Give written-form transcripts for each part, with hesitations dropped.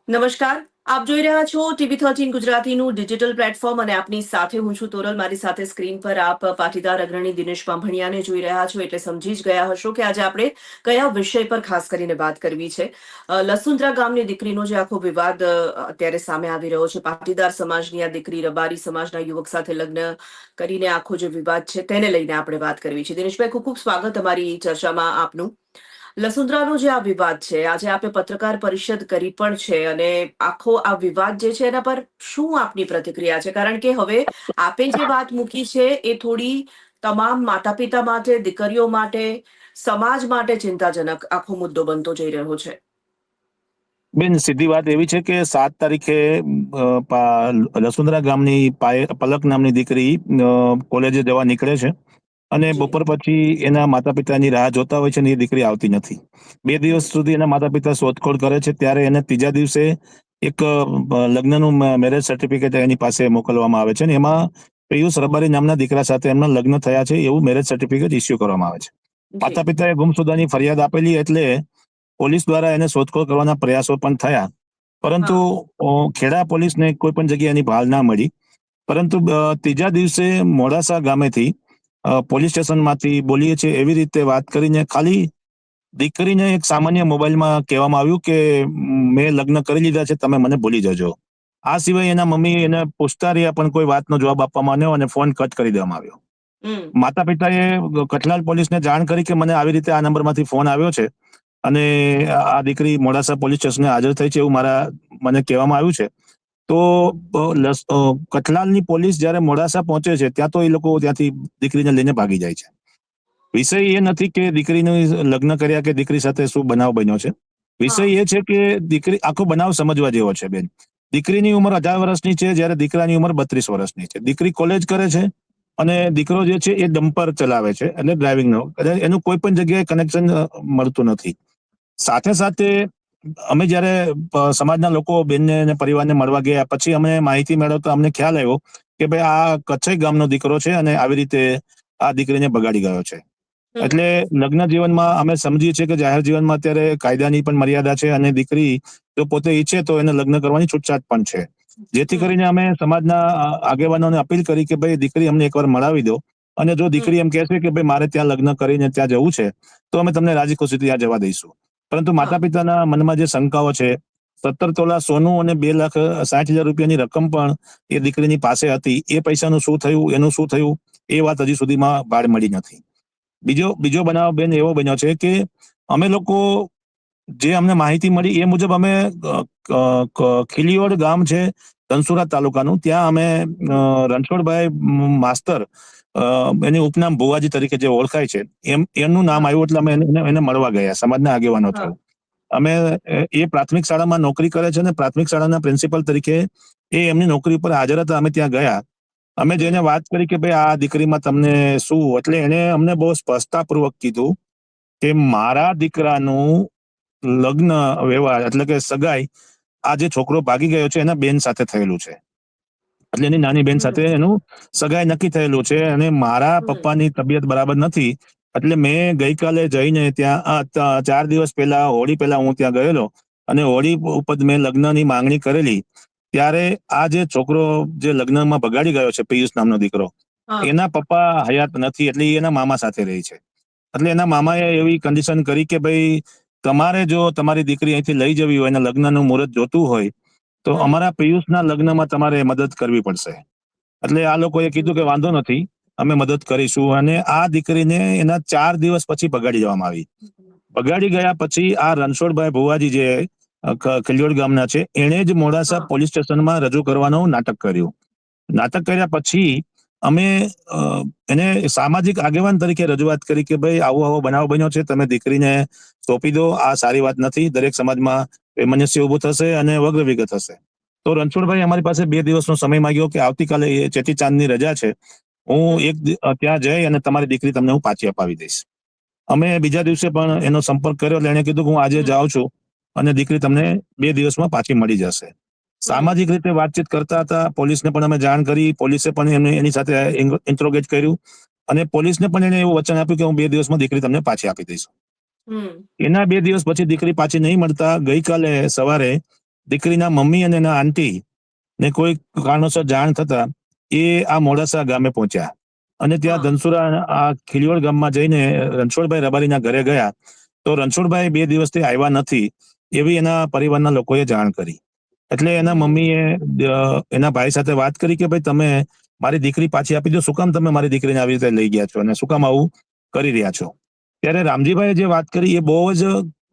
નમસ્કાર. આપ જોઈ રહ્યા છો TV13 ગુજરાતીનું ડિજિટલ પ્લેટફોર્મ અને આપની સાથે હું છું તોરલ. મારી સાથે સ્ક્રીન પર આપ પાટીદાર અગ્રણી દિનેશ બાંભણિયાને જોઈ રહ્યા છો એટલે સમજી જ ગયા હશો કે આજે આપણે કયા વિષય પર ખાસ કરીને વાત કરવી છે. લસુંદ્રા ગામની દીકરીનો જે આખો વિવાદ અત્યારે સામે આવી રહ્યો છે, પાટીદાર સમાજની આ દીકરી રબારી સમાજના યુવક સાથે લગ્ન કરીને આખો જે વિવાદ છે તેને લઈને આપણે વાત કરવી છે. દિનેશભાઈ, ખૂબ ખૂબ સ્વાગત અમારી ચર્ચામાં આપનું. લસુંદ્રાનો જે આ વિવાદ છે, આજે આપે પત્રકાર પરિષદ કરી પણ છે અને આખો આ વિવાદ જે છે એના પર શું આપની પ્રતિક્રિયા છે? કારણ કે હવે આપે જે વાત મૂકી છે એ થોડી તમામ માતા પિતા માટે, દીકરીઓ માટે, સમાજ માટે ચિંતાજનક આખો મુદ્દો બનતો જઈ રહ્યો છે. બેન, સીધી વાત એવી છે કે 7 તારીખે લસુંદ્રા ગામની પલક નામની દીકરી કોલેજે જવા નીકળે છે અને બપોર પછી એના માતા પિતાની રાહ જોતા હોય છે ને એ દીકરી આવતી નથી. 2 દિવસ સુધી એના માતા પિતા શોધખોળ કરે છે. ત્યારે એને ત્રીજા દિવસે એક લગ્નનું મેરેજ સર્ટિફિકેટ એની પાસે મોકલવામાં આવે છે ને એમાં પિયુષ રબારી નામના દીકરા સાથે એમના લગ્ન થયા છે એવું મેરેજ સર્ટિફિકેટ ઇસ્યુ કરવામાં આવે છે. માતા પિતાએ ગુમસુદાની ફરિયાદ આપેલી એટલે પોલીસ દ્વારા એને શોધખોળ કરવાના પ્રયાસો પણ થયા, પરંતુ ખેડા પોલીસને કોઈ પણ જગ્યાએ એની ભાલ ના મળી. પરંતુ ત્રીજા દિવસે મોડાસા ગામેથી પોલીસ સ્ટેશનમાંથી બોલીએ છીએ એવી રીતે વાત કરીને ખાલી દીકરીને એક સામાન્ય મોબાઈલમાં કહેવામાં આવ્યું કે મેં લગ્ન કરી લીધા છે, તમે મને ભૂલી જજો. આ સિવાય એના મમ્મી એને પૂછતા રહ્યા પણ કોઈ વાતનો જવાબ આપવામાં આવ્યો અને ફોન કટ કરી દેવામાં આવ્યો. માતા પિતાએ કઠલાલ પોલીસને જાણ કરી કે મને આવી રીતે આ નંબરમાંથી ફોન આવ્યો છે અને આ દીકરી મોડાસા પોલીસ સ્ટેશને હાજર થઈ છે એવું મને કહેવામાં આવ્યું છે. તો કઠલાલની પોલીસ જયારે મોડાસા પહોંચે છે ત્યાં તો એ લોકો ત્યાંથી દીકરીને લઈને ભાગી જાય છે. વિષય એ નથી કે દીકરીનું લગ્ન કર્યા કે દીકરી સાથે શું બનાવ બન્યો છે. વિષય એ છે કે દીકરી આખો બનાવ સમજવા જેવો છે. બેન, દીકરીની ઉંમર 18 વર્ષની છે જ્યારે દીકરાની ઉંમર 32 વર્ષની છે. દીકરી કોલેજ કરે છે અને દીકરો જે છે એ ડમ્પર ચલાવે છે એટલે ડ્રાઇવિંગનો, એનું કોઈ પણ જગ્યાએ કનેક્શન મળતું નથી. સાથે સાથે અમે જયારે સમાજના લોકો બેનને અને પરિવારને મળવા ગયા પછી અમે માહિતી મેળવતા અમને ખ્યાલ આવ્યો કે ભાઈ આ કચ્છઈ ગામનો દીકરો છે અને આવી રીતે આ દીકરીને બગાડી ગયો છે. એટલે લગ્ન જીવનમાં અમે સમજીએ છીએ કે જાહેર જીવનમાં અત્યારે કાયદાની પણ મર્યાદા છે અને દીકરી જો પોતે ઈચ્છે તો એને લગ્ન કરવાની છૂટછાટ પણ છે. જેથી કરીને અમે સમાજના આગેવાનોને અપીલ કરી કે ભાઈ દીકરી અમને એકવાર મળાવી દો અને જો દીકરી એમ કહેશે કે ભાઈ મારે ત્યાં લગ્ન કરીને ત્યાં જવું છે તો અમે તમને રાજી ખુશીથી ત્યાં જવા દઈશું. પરંતુ માતા પિતાના મનમાં જે શંકાઓ છે, 17 તોલા સોનું અને 2,60,000 રૂપિયાની રકમ પણ એ દીકરીની પાસે હતી, એ પૈસાનું શું થયું, એનું શું થયું, એ વાત હજી સુધીમાં ભાળ મળી નથી. બીજો બનાવ બેન એવો બન્યો છે કે અમે લોકો જે અમને માહિતી મળી એ મુજબ અમે ખીલીઓડ ગામ છે ધનસુરા તાલુકાનું, ત્યાં અમે રણછોડભાઈ માસ્તર, એની ઉપનામ ભુવાજી તરીકે જે ઓળખાય છે એમનું નામ આવ્યું એટલે અમે એને મળવા ગયા, સમાજના આગેવાનો થયું. અમે એ પ્રાથમિક શાળામાં નોકરી કરે છે ને પ્રાથમિક શાળાના પ્રિન્સિપલ તરીકે એ એમની નોકરી ઉપર હાજર હતા. અમે ત્યાં ગયા, અમે જેને વાત કરી કે ભાઈ આ દીકરીમાં તમને શું, એટલે એને અમને બહુ સ્પષ્ટતાપૂર્વક કીધું કે મારા દીકરાનું લગ્ન વ્યવહાર એટલે કે સગાઈ આ જે છોકરો ભાગી ગયો છે એના બેન સાથે થયેલું છે. એટલે એની નાની બેન સાથે એનું સગાઈ નક્કી થયેલું છે અને મારા પપ્પાની તબિયત બરાબર નથી એટલે મેં ગઈકાલે જઈને ત્યાં 4 દિવસ પહેલા હોળી પહેલા હું ત્યાં ગયેલો અને હોળી ઉપર મેં લગ્નની માંગણી કરેલી. ત્યારે આ જે છોકરો જે લગ્નમાં બગાડી ગયો છે, પિયુષ નામનો દીકરો, એના પપ્પા હયાત નથી એટલે એના મામા સાથે રહી છે. એટલે એના મામાએ એવી કન્ડિશન કરી કે ભાઈ તમારે જો તમારી દીકરી અહીંથી લઈ જવી હોય અને લગ્નનું મુહૂર્ત જોતું હોય તો અમારા પિયુષના લગ્નમાં તમારે મદદ કરવી પડશે. એટલે આ લોકોએ કીધું કે વાંધો નથી, અમે મદદ કરીશું. અને આ દીકરીને એના 4 દિવસ પછી બગાડી જવામાં આવી. બગાડી ગયા પછી આ રણછોડભાઈ ભુવાજી જે ખીલીયોડ ગામના છે એણે જ મોડાસા પોલીસ સ્ટેશનમાં રજૂ કરવાનું નાટક કર્યું. નાટક કર્યા પછી અમે એને સામાજિક આગેવાન તરીકે રજૂઆત કરી કે ભાઈ આવો બનાવ બન્યો છે, તમે દીકરીને સોંપી દો, આ સારી વાત નથી, દરેક સમાજમાં વૈમનસ્ય ઉભું થશે અને વગ્ર વિગત થશે. તો રણછોડભાઈ અમારી પાસે 2 દિવસનો સમય માંગ્યો કે આવતીકાલે ચેટી ચાંદની રજા છે, હું ત્યાં જઈ અને તમારી દીકરી તમને હું પાછી અપાવી દઈશ. અમે બીજા દિવસે પણ એનો સંપર્ક કર્યો એટલે એને કીધું કે હું આજે જાઉં છું અને દીકરી તમને 2 દિવસમાં પાછી મળી જશે. સામાજિક રીતે વાતચીત કરતા હતા, પોલીસને પણ અમે જાણ કરી, પોલીસે પણ એની સાથે ઇન્ટ્રોગેટ કર્યું અને પોલીસને પણ એને એવું વચન આપ્યું કે હું 2 દિવસમાં દીકરી તમને પાછી આપી દઈશ. એના 2 દિવસ પછી દીકરી પાછી નહીં મળતા ગઈકાલે સવારે દીકરીના મમ્મી અને એના આંટી ને કોઈ કારણોસર જાણ થતા એ આ મોડાસા ગામે પહોંચ્યા અને ત્યાં હા. ધનસુરા આ ખીલીવડ ગામમાં જઈને રણછોડભાઈ રબારીના ઘરે ગયા તો રણછોડભાઈ 2 દિવસથી આવ્યા નથી એવી એના પરિવારના લોકોએ જાણ કરી. એટલે એના મમ્મીએ એના ભાઈ સાથે વાત કરી કે ભાઈ તમે મારી દીકરી પાછી આપી દો, શું કામ તમે મારી દીકરીને આવી રીતે લઈ ગયા છો અને શું કામ આવું કરી રહ્યા છો. ત્યારે રામજીભાઈએ જે વાત કરી એ બહુ જ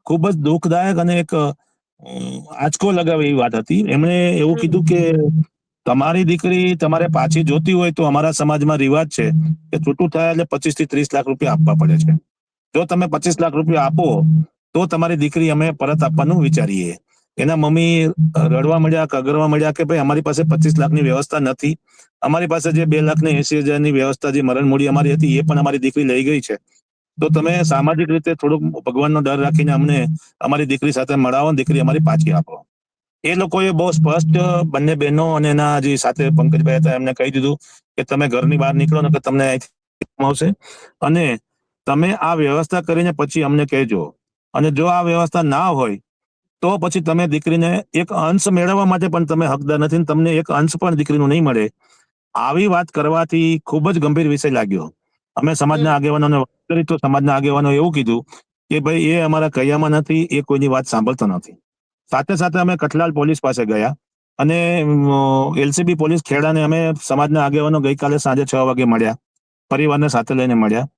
ખૂબ જ દુઃખદાયક અને એક આંચકો લગાવે એવી વાત હતી. એમણે એવું કીધું કે તમારી દીકરી તમારે પાછી જોતી હોય તો અમારા સમાજમાં રિવાજ છે કે છૂટું થાય એટલે 25 થી 30 લાખ રૂપિયા આપવા પડે છે. જો તમે 25 લાખ રૂપિયા આપો તો તમારી દીકરી અમે પરત આપવાનું વિચારીએ. એના મમ્મી રડવા મળ્યા, કગરવા મળ્યા કે ભાઈ અમારી પાસે 25 લાખની વ્યવસ્થા નથી, અમારી પાસે જે 2,80,000ની વ્યવસ્થા જે મરણ મૂડી અમારી હતી એ પણ અમારી દીકરી લઈ ગઈ છે. તો તમે સામાજિક રીતે થોડુંક ભગવાનનો ડર રાખીને અમને અમારી દીકરી સાથે મળાવો, દીકરી અમારી પાછી આપો. એ લોકોએ બહુ સ્પષ્ટ બંને બહેનો અને એના જે સાથે પંકજભાઈ હતા એમને કહી દીધું કે તમે ઘરની બહાર નીકળો ને કે તમને આવશે અને તમે આ વ્યવસ્થા કરીને પછી અમને કહેજો, અને જો આ વ્યવસ્થા ના હોય તો પછી તમે દીકરીને એક અંશ મેળવવા માટે પણ તમે હકદાર નથી, તમને એક અંશ પણ દીકરીનું નહીં મળે. આવી વાત કરવાથી ખૂબ જ ગંભીર વિષય લાગ્યો. અમે સમાજના આગેવાનોને વાત કરી તો સમાજના આગેવાનો એવું કીધું કે ભાઈ એ અમારા કૈયામાં નથી, એ કોઈની વાત સાંભળતો નથી. સાથે સાથે અમે કઠલાલ પોલીસ પાસે ગયા અને એલસીબી પોલીસ ખેડાને અમે સમાજના આગેવાનો ગઈકાલે સાંજે 6 વાગે મળ્યા, પરિવારને સાથે લઈને મળ્યા.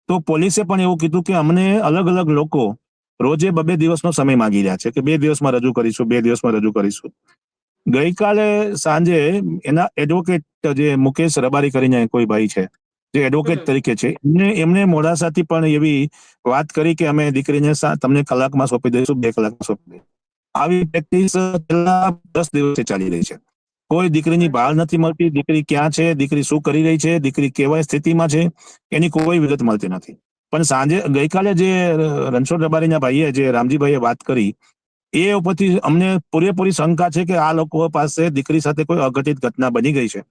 તો પોલીસે પણ એવું કીધું કે અમને અલગ અલગ લોકો રોજે 2-2 દિવસનો સમય માંગી રહ્યા છે કે 2 દિવસમાં રજૂ કરીશું, 2 દિવસમાં રજૂ કરીશું. ગઈકાલે સાંજે એના એડવોકેટ જે મુકેશ રબારી કરીને કોઈ ભાઈ છે જે એડવોકેટ તરીકે છે, એમને મોડાસાથી પણ એવી વાત કરી કે અમે દીકરીને તમને કલાકમાં સોંપી દઈશું, 2 કલાકમાં સોંપી દઈશું. આવી પ્રેક્ટિસ છેલ્લા 10 દિવસથી ચાલી રહી છે. કોઈ દીકરીની ભાળ નથી મળતી, દીકરી ક્યાં છે, દીકરી શું કરી રહી છે, દીકરી કેવા સ્થિતિમાં છે, એની કોઈ વિગત મળતી નથી. પણ સાંજે ગઈકાલે જે રણછોડ રબારીના ભાઈએ જે રામજીભાઈએ વાત કરી એ ઉપરથી અમને પૂરેપૂરી શંકા છે કે આ લોકો પાસે દીકરી સાથે કોઈ અઘટિત ઘટના બની ગઈ છે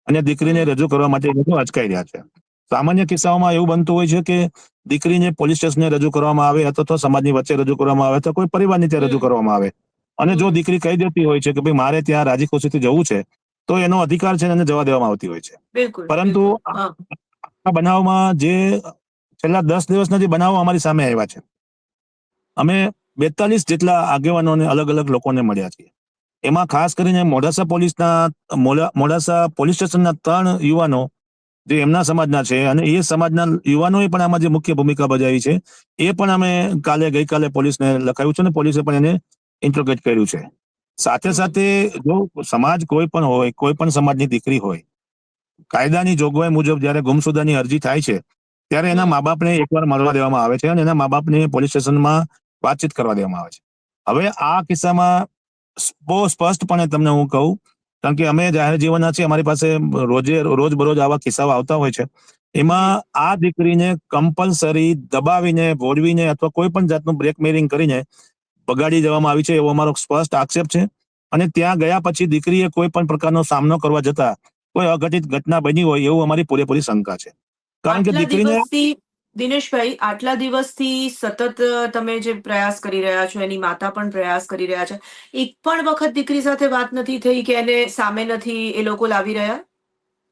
અને દીકરીને રજૂ કરવા માટે એ લોકો અચકાઈ રહ્યા છે. સામાન્ય કિસ્સાઓમાં એવું બનતું હોય છે કે દીકરીને પોલીસ સ્ટેશને રજૂ કરવામાં આવે અથવા તો સમાજની વચ્ચે રજૂ કરવામાં આવે અથવા કોઈ પરિવારની ત્યાં રજૂ કરવામાં આવે અને જો દીકરી કહી દેતી હોય છે કે ભાઈ મારે ત્યાં રાજી ખુશીથી જવું છે તો એનો અધિકાર છે એને જવા દેવામાં આવતી હોય છે. બિલકુલ, પરંતુ બિલકુલ. હા. આ બનાવમાં જે છેલ્લા 10 દિવસના જે બનાવો અમારી સામે આવ્યા છે, અમે 42 જેટલા આગેવાનોને અલગ અલગ લોકોને મળ્યા છીએ. એમાં ખાસ કરીને મોડાસા પોલીસ સ્ટેશનના 3 યુવાનો જે એમના સમાજના છે અને એ સમાજના યુવાનોએ પણ આમાં જે મુખ્ય ભૂમિકા ભજવી છે એ પણ અમે ગઈકાલે પોલીસને લખાયું છે અને પોલીસે પણ એને ઇન્ટ્રોગેટ કર્યું છે. સાથે સાથે જો સમાજ કોઈ પણ હોય, કોઈ પણ સમાજની દીકરી હોય, કાયદાની જોગવાઈ મુજબ જ્યારે ગુમસુદાની અરજી થાય છે ત્યારે એના મા બાપને એકવાર મળવા દેવામાં આવે છે અને એના મા બાપને પોલીસ સ્ટેશનમાં વાતચીત કરવા દેવામાં આવે છે. હવે આ કિસ્સામાં બહુ સ્પષ્ટપણે તમને હું કહું, કારણ કે અમે જાહેર જીવનના છીએ, અમારી પાસે રોજબરોજ આવા કિસ્સાઓ આવતા હોય છે. એમાં આ દીકરીને કમ્પલસરી દબાવીને, ભોળવીને અથવા કોઈ પણ જાતનું બ્લેકમેલિંગ કરીને બગાડી દેવામાં આવી છે એવો અમારો સ્પષ્ટ આક્ષેપ છે. અને ત્યાં ગયા પછી દીકરીએ કોઈ પણ પ્રકારનો સામનો કરવા જતા કોઈ અઘટિત ઘટના બની હોય એવું અમારી પૂરેપૂરી શંકા છે. કારણ કે દીકરીને દિનેશભાઈ, આટલા દિવસથી સતત તમે જે પ્રયાસ કરી રહ્યા છો, એની માતા પણ પ્રયાસ કરી રહ્યા છે. એક પણ વખત દીકરી સાથે વાત નથી થઈ કે એને સામે નથી એ લોકો લાવી રહ્યા?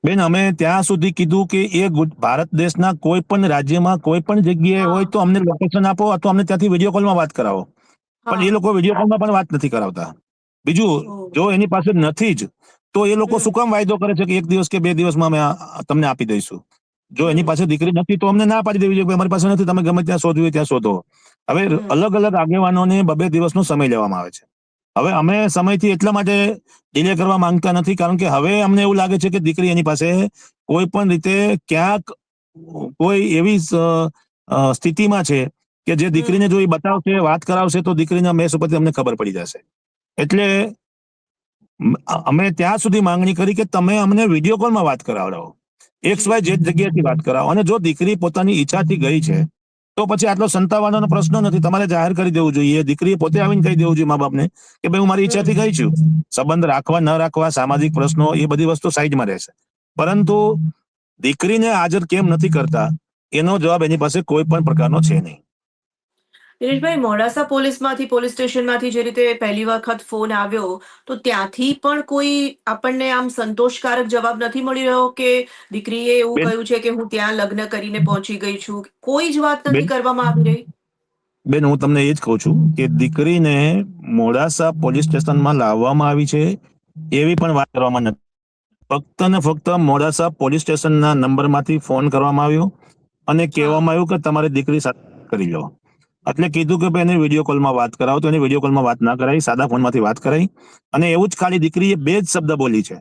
બેન, અમે ત્યાં સુધી કીધું કે એ ભારત દેશના કોઈ પણ રાજ્યમાં કોઈ પણ જગ્યાએ હોય તો અમને લોકેશન આપો અથવા અમને ત્યાંથી વિડીયો કોલમાં વાત કરાવો. પણ એ લોકો વિડીયો કોલમાં પણ વાત નથી કરાવતા. બીજું, જો એની પાસે નથી જ તો એ લોકો શું કામ વાયદો કરે છે કે 1 દિવસ કે 2 દિવસમાં અમે તમને આપી દઈશું? જો એની પાસે દીકરી નથી તો અમને ના પાડી દેવી જોઈએ, અમારી પાસે નથી, તમે ગમે ત્યાં શોધવી હોય ત્યાં શોધો. હવે અલગ અલગ આગેવાનોને 2-2 દિવસનો સમય લેવામાં આવે છે. હવે અમે સમયથી એટલા માટે ડિલે કરવા માંગતા નથી કારણ કે હવે અમને એવું લાગે છે કે દીકરી એની પાસે કોઈ પણ રીતે ક્યાંક કોઈ એવી સ્થિતિમાં છે કે જે દીકરીને જો એ બતાવશે, વાત કરાવશે તો દીકરીના મેસ ઉપરથી અમને ખબર પડી જશે. એટલે અમે ત્યાં સુધી માંગણી કરી કે તમે અમને વિડીયો કોલમાં વાત કરાવડાવો, XY જે જગ્યાએથી વાત કરાવો. અને જો દીકરી પોતાની ઈચ્છાથી ગઈ છે તો પછી આટલો સંતાવવાનો પ્રશ્ન નથી, તમારે જાહેર કરી દેવું જોઈએ. દીકરીએ પોતે આવીને કહી દેવું જોઈએ મા બાપને કે ભાઈ હું મારી ઈચ્છાથી ગઈ છું. સંબંધ રાખવા ન રાખવા, સામાજિક પ્રશ્નો, એ બધી વસ્તુ સાઈડમાં રહેશે. પરંતુ દીકરીને હાજર કેમ નથી કરતા એનો જવાબ એની પાસે કોઈ પણ પ્રકારનો છે નહીં. દિનેશભાઈ, મોડાસા પોલીસ સ્ટેશનમાંથી જે રીતે પહેલી વખત ફોન આવ્યો, તો ત્યાંથી પણ કોઈ આપણને આમ સંતોષકારક જવાબ નથી મળી રહ્યો કે દીકરીએ એવું બેન કહ્યું છે કે હું ત્યાં લગ્ન કરીને પહોંચી ગઈ છું. કોઈ જ વાત નથી બેન કરવામાં આવી રહી. બેન હું તમને એ જ કહું છું કે દીકરીને મોડાસા પોલીસ સ્ટેશનમાં લાવવામાં આવી છે એવી પણ વાત કરવામાં નથી. ફક્ત ને ફક્ત મોડાસા પોલીસ સ્ટેશનના નંબરમાંથી ફોન કરવામાં આવ્યો અને હા. કહેવામાં આવ્યું કે તમારી દીકરી સાથે કરી લો. એટલે કીધું કે ભાઈ એને વિડીયો કોલમાં વાત કરાવો, તો એને વિડીયો કોલમાં વાત ના કરાવી, સાદા ફોનમાંથી વાત કરાવી. અને એવું જ ખાલી દીકરીએ બે જ શબ્દ બોલી છે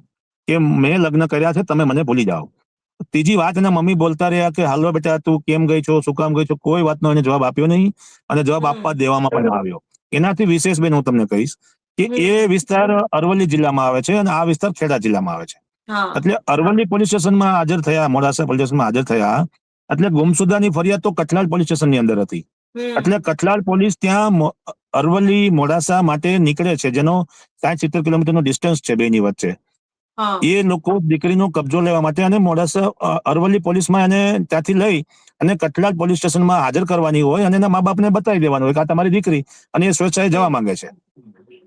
કે મેં લગ્ન કર્યા છે, તમે મને ભૂલી જાઓ. ત્રીજી વાત એના મમ્મી બોલતા રહ્યા કે હાલો બેટા તું કેમ ગઈ છો, શું કામ ગઈ છો, કોઈ વાતનો એને જવાબ આપ્યો નહીં અને જવાબ આપવા હમ. દેવામાં પણ ન આવ્યો. એનાથી વિશેષ બેન હું તમને કહીશ કે એ હમ. વિસ્તાર અરવલ્લી જિલ્લામાં આવે છે અને આ વિસ્તાર ખેડા જિલ્લામાં આવે છે. હા. એટલે અરવલ્લી પોલીસ સ્ટેશનમાં હાજર થયા, મોડાસા પોલીસ સ્ટેશનમાં હાજર થયા, એટલે ગુમસુદાની ફરિયાદ તો કઠલાલ પોલીસ સ્ટેશનની અંદર હતી. એટલે હમ. કઠલાલ પોલીસ ત્યાં અરવલ્લી મોડાસા માટે નીકળે છે, જેનો 60-70 કિલોમીટરનો ડિસ્ટન્સ છે બેની વચ્ચે. હા. એ લોકો દીકરીનો કબજો લેવા માટે અને મોડાસા અરવલ્લી પોલીસમાં એને ત્યાંથી લઈ અને કઠલાલ પોલીસ સ્ટેશનમાં હાજર કરવાની હોય અને એના મા બાપને બતાવી દેવાનું હોય કે આ તમારી દીકરી, અને એ સ્વેચ્છાએ જવા હમ. માંગે છે.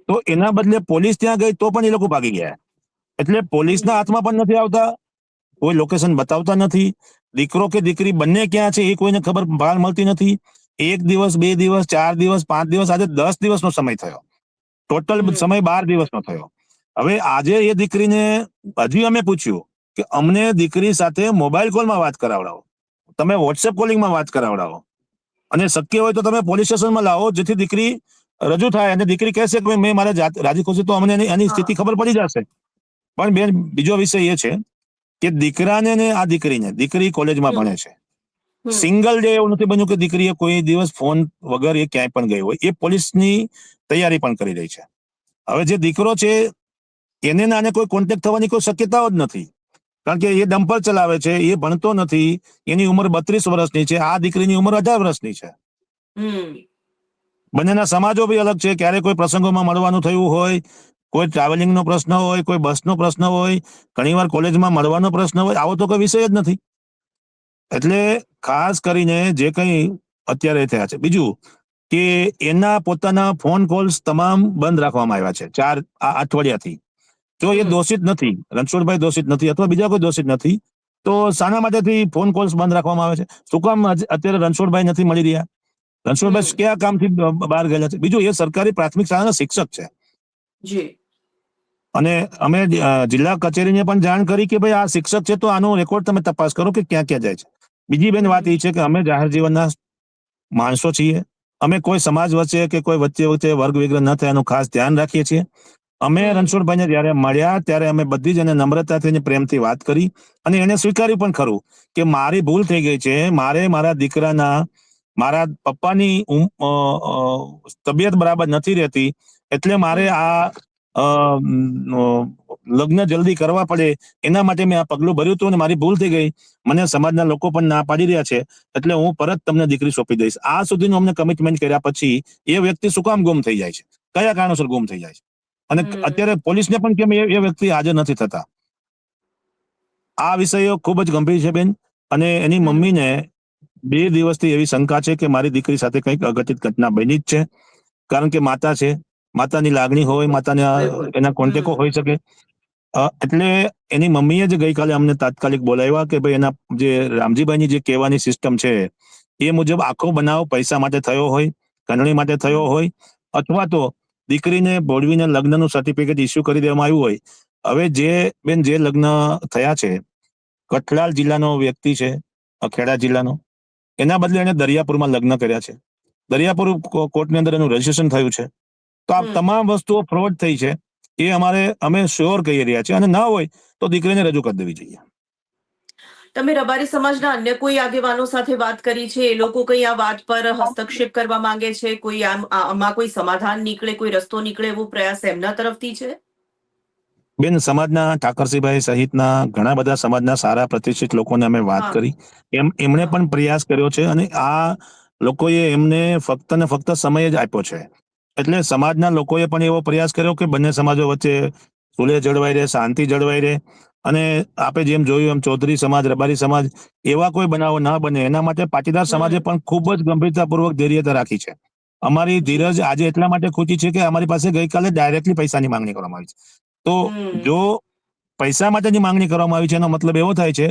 તો એના બદલે પોલીસ ત્યાં ગઈ તો પણ એ લોકો ભાગી ગયા. એટલે પોલીસના હમ. હાથમાં પણ નથી આવતા, કોઈ લોકેશન બતાવતા નથી. દીકરો કે દીકરી બંને ક્યાં છે એ કોઈને ખબર ભાન મળતી નથી. 1 દિવસ, 2 દિવસ, 4 દિવસ, 5 દિવસ, આજે 10 દિવસનો સમય થયો. ટોટલ હમ. સમય 12 દિવસનો થયો. હવે આજે એ દીકરીને હજી અમે પૂછ્યું કે અમને દીકરી સાથે મોબાઈલ કોલમાં વાત કરાવડાવો, તમે વોટ્સએપ કોલિંગમાં વાત કરાવડાવો, અને શક્ય હોય તો તમે પોલીસ સ્ટેશનમાં લાવો, જેથી દીકરી રજૂ થાય અને દીકરી કહેશે કે મેં મારા રાજી ખુશી, તો અમને એની સ્થિતિ હા. ખબર પડી જશે. પણ બેન બીજો વિષય એ છે કે દીકરાને ને આ દીકરી કોલેજમાં હમ. ભણે છે. હમ. સિંગલ ડે એવું નથી બન્યું કે દીકરીએ કોઈ દિવસ ફોન વગર એ ક્યાંય પણ ગઈ હોય. એ પોલીસની તૈયારી પણ કરી રહી છે. હવે જે દીકરો છે એને ને આને કોઈ કોન્ટેક્ટ થવાની કોઈ શક્યતાઓ જ નથી, કારણ કે એ ડમ્પર ચલાવે છે, એ ભણતો નથી, એની ઉંમર 32 વર્ષની છે, આ દીકરીની ઉંમર 18 વર્ષની છે. હમ. બંનેના સમાજો બી અલગ છે. ક્યારે કોઈ પ્રસંગોમાં મળવાનું થયું હોય, કોઈ ટ્રાવેલિંગનો પ્રશ્ન હોય, કોઈ બસનો પ્રશ્ન હોય, ઘણીવાર કોલેજમાં મળવાનો પ્રશ્ન હોય, આવો તો કોઈ વિષય જ નથી. એટલે ખાસ કરીને જે કંઈ અત્યારે થયા છે, બીજું કે એના પોતાના ફોન કોલ્સ તમામ બંધ રાખવામાં આવ્યા છે 4 અઠવાડિયાથી. જો એ હમ. દોષિત નથી, રણછોડભાઈ દોષિત નથી અથવા બીજા કોઈ દોષિત નથી, તો શાના માટેથી ફોન કોલ્સ બંધ રાખવામાં આવે છે? શું કામ અત્યારે રણછોડભાઈ નથી મળી રહ્યા? રણછોડભાઈ હમ. કયા કામથી બહાર ગયેલા છે? બીજું, એ સરકારી પ્રાથમિક શાળાના શિક્ષક છે. જી. અને અમે જિલ્લા કચેરીને પણ જાણ કરી કે ભાઈ આ શિક્ષક છે, તો આનો રેકોર્ડ તમે તપાસ કરો કે ક્યાં ક્યાં જાય છે. બીજી બેન વાત હમ. એ છે કે અમે જાહેર જીવનના માણસો છીએ. અમે કોઈ સમાજ વચ્ચે કે કોઈ વચ્ચે વર્ગ વિગ્રહ ન થાય એનું ખાસ ધ્યાન રાખીએ છીએ. અમે હમ. રણછોડભાઈને જયારે મળ્યા ત્યારે અમે બધી જ એને નમ્રતાથી અને પ્રેમથી વાત કરી અને એને સ્વીકાર્યું પણ ખરું કે મારી ભૂલ થઈ ગઈ છે. મારે મારા દીકરાના, મારા પપ્પાની તબિયત બરાબર નથી રહેતી, એટલે મારે હમ. આ લગ્ન જલ્દી કરવા પડે એના માટે મેં આ પગલું ભર્યું હતું અને મારી ભૂલ થઈ ગઈ. મને સમાજના લોકો પણ ના પાડી રહ્યા છે, એટલે હું પરત તમને દીકરી સોંપી દઈશ. આ સુધીનું અમને કમિટમેન્ટ કર્યા પછી એ વ્યક્તિ શું કામ ગુમ થઈ જાય છે? કયા કારણોસર ગુમ થઈ જાય છે? અને હમ. અત્યારે પોલીસને પણ કેમ એ વ્યક્તિ હાજર નથી થતા? આ વિષયો ખૂબ જ ગંભીર છે બેન. અને એની હમ. મમ્મીને 2 દિવસથી એવી શંકા છે કે મારી દીકરી સાથે કંઈક અઘટિત ઘટના બની જ છે, કારણ કે માતા છે, માતાની લાગણી હોય, માતાના બિલકુલ. એના કોન્ટેકો હમ. હોઈ શકે. એટલે એની મમ્મીએ જ ગઈકાલે અમને તાત્કાલિક બોલાવ્યા કે ભાઈ એના જે રામજીભાઈની જે કહેવાની સિસ્ટમ છે એ મુજબ આખો બનાવ પૈસા માટે થયો હોય, કંડણી માટે થયો હમ. હોય, અથવા તો દીકરીને બોળવીને લગ્નનું સર્ટિફિકેટ ઇસ્યુ કરી દેવામાં આવ્યું હોય. હવે જે લગ્ન થયા છે, કઠલાલ જિલ્લાનો વ્યક્તિ છે, ખેડા જિલ્લાનો, એના બદલે એને દરિયાપુરમાં લગ્ન કર્યા છે. દરિયાપુર કોર્ટની અંદર એનું રજીસ્ટ્રેશન થયું છે. તો આ હમ. તમામ વસ્તુઓ ફ્રોડ થઈ છે એ અમે શ્યોર કહી રહ્યા છીએ, અને ના હોય તો દીકરીને રજૂ કરી દેવી જોઈએ. તમે રબારી સમાજના અન્ય કોઈ આગેવાનો સાથે વાત કરી છે? એ લોકો કઈ આ વાત પર હસ્તક્ષેપ કરવા માંગે છે? કોઈ આમાં કોઈ સમાધાન નીકળે, કોઈ રસ્તો નીકળે એવો પ્રયાસ એમના તરફથી છે? બેન, સમાજના ઠાકરસિંહભાઈ સહિતના ઘણા બધા સમાજના સારા પ્રતિષ્ઠિત લોકોને અમે વાત હા. કરી. એમણે હા. પણ પ્રયાસ કર્યો છે, અને આ લોકોએ એમને ફક્ત ને ફક્ત સમય જ આપ્યો છે. એટલે સમાજના લોકોએ પણ એવો પ્રયાસ કર્યો કે બંને સમાજો વચ્ચે સુલેહ જળવાઈ રહે, શાંતિ જળવાઈ રહે, અને આપે જેમ જોયું એમ ચૌધરી સમાજ, રબારી સમાજ, એવા કોઈ બનાવો ના બને એના માટે પાટીદાર સમાજે હમ. પણ ખૂબ જ ગંભીરતાપૂર્વક ધૈર્યતા રાખી છે. અમારી જી ધીરજ આજે એટલા માટે ખૂટી છે કે અમારી પાસે ગઈકાલે ડાયરેક્ટલી પૈસાની માંગણી કરવામાં આવી છે. તો હમ જો પૈસા માટેની માંગણી કરવામાં આવી છે એનો મતલબ એવો થાય છે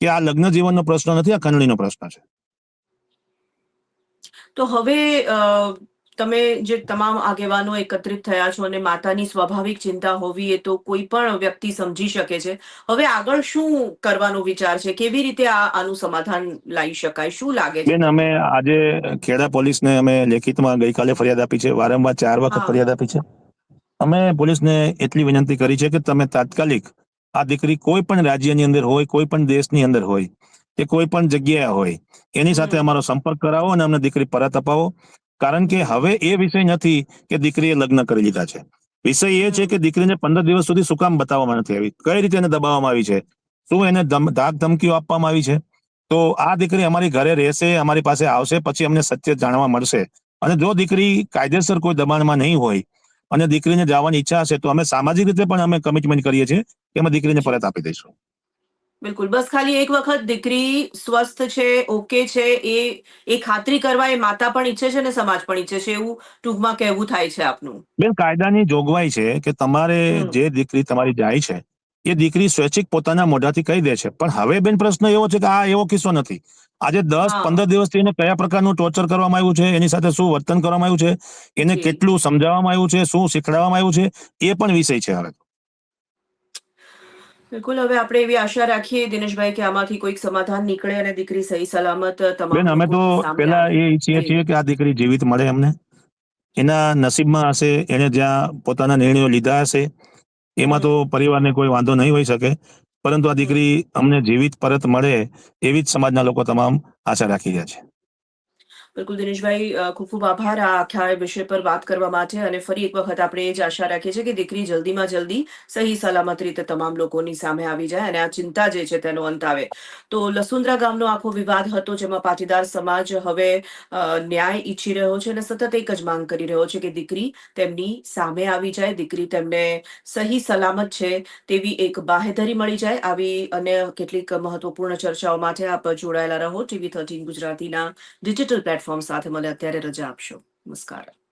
કે આ લગ્ન જીવનનો પ્રશ્ન નથી, આ ખંડણીનો પ્રશ્ન છે. તો હવે તમે જે તમામ આગેવાનો એકત્રિત થયા છો અને માતાની સ્વાભાવિક ચિંતા હોવી એ તો કોઈ પણ વ્યક્તિ સમજી શકે છે. હવે આગળ શું કરવાનો વિચાર છે? કેવી રીતે આનું સમાધાન લાવી શકાય? શું લાગે છે બેન, અમે તમને? આજે ખેડા પોલીસને અમે લેખિતમાં ગઈકાલે ફરિયાદ આપી છે, વારંવાર 4 વખત હા. ફરિયાદ આપી છે. અમે પોલીસને એટલી વિનંતી કરી છે કે તમે તાત્કાલિક આ દીકરી કોઈ પણ રાજ્યની અંદર હોય, કોઈ પણ દેશની અંદર હોય કે કોઈ પણ જગ્યાએ હોય, એની સાથે હમ અમારો સંપર્ક કરાવો અને અમને દીકરી પરત અપાવો. કારણ કે હમ હવે એ વિષય નથી કે દીકરીએ લગ્ન કરી લીધા છે. વિષય એ છે હમ કે દીકરીને 15 દિવસ સુધી શું કામ બતાવવામાં નથી આવી, કઈ રીતે એને દબાવવામાં આવી છે, શું એને ધાક ધમકીઓ આપવામાં આવી છે. તો આ દીકરી અમારી ઘરે રહેશે, અમારી પાસે આવશે, પછી અમને સત્ય જાણવા મળશે. અને જો દીકરી કાયદેસર કોઈ દબાણમાં નહીં હોય અને દીકરીને જવાની ઈચ્છા હશે તો અમે સામાજિક રીતે પણ અમે કમિટમેન્ટ કરીએ છીએ કે અમે દીકરીને જી પરત આપી દઈશું. બિલકુલ. બસ ખાલી એક વખત દીકરી સ્વસ્થ છે, ઓકે છે, એ ખાતરી કરવા એ માતા પણ ઈચ્છે છે અને સમાજ પણ ઈચ્છે છે, એવું ટૂંકમાં કહેવું થાય છે આપનું. બેન, કાયદાની જોગવાઈ છે કે તમારે હમ જે દીકરી તમારી જાય છે એ દીકરી સ્વૈચ્છિક પોતાના મોઢાથી કહી દે છે. પણ હવે બેન પ્રશ્ન એવો છે કે આ એવો કિસ્સો નથી. આજે 10-15 હા. દિવસથી એને કયા પ્રકારનું ટોર્ચર કરવામાં આવ્યું છે, એની સાથે શું વર્તન કરવામાં આવ્યું છે, એને જી કેટલું સમજાવવામાં આવ્યું છે, શું શીખડાવવામાં આવ્યું છે, એ પણ વિષય છે હવે. બિલકુલ. હવે આપણે એવી આશા રાખીએ દિનેશભાઈ કે આમાંથી કોઈક સમાધાન નીકળે અને દીકરી સહી સલામત બેન, તમામ અમે તો લોકોની સામે પેલા આવે. એ ઈચ્છીએ જી છીએ કે આ દીકરી જીવિત મળે અમને. એના નસીબમાં હશે, એને જ્યાં પોતાના નિર્ણયો લીધા હશે એમાં તો હમ પરિવારને કોઈ વાંધો નહીં હોઈ શકે. પરંતુ આ હમ દીકરી અમને જીવિત પરત મળે એવી જ સમાજના લોકો તમામ આશા રાખી રહ્યા છે. બિલકુલ દિનેશભાઈ, ખૂબ ખૂબ આભાર આ આખા વિષય પર વાત કરવા માટે. અને ફરી એક વખત આપણે એ જ આશા રાખીએ છીએ કે દીકરી જલ્દીમાં જલ્દી સહી સલામત રીતે તમામ લોકોની સામે આવી જાય અને આ ચિંતા જે છે તેનો અંત આવે. તો લસુંદ્રા ગામનો આખો વિવાદ હતો જેમાં પાટીદાર સમાજ હવે ન્યાય ઈચ્છી રહ્યો છે અને સતત એક જ માંગ કરી રહ્યો છે કે દીકરી તેમની સામે આવી જાય, દીકરી તેમને સહી સલામત છે તેવી એક બાહેધરી મળી જાય. આવી અને કેટલીક મહત્વપૂર્ણ ચર્ચાઓ માટે આપ જોડાયેલા રહો TV13 ગુજરાતીના ડિજિટલ પ્લેટફોર્મ સાથે. મને અત્યારે રજા આપશો. નમસ્કાર.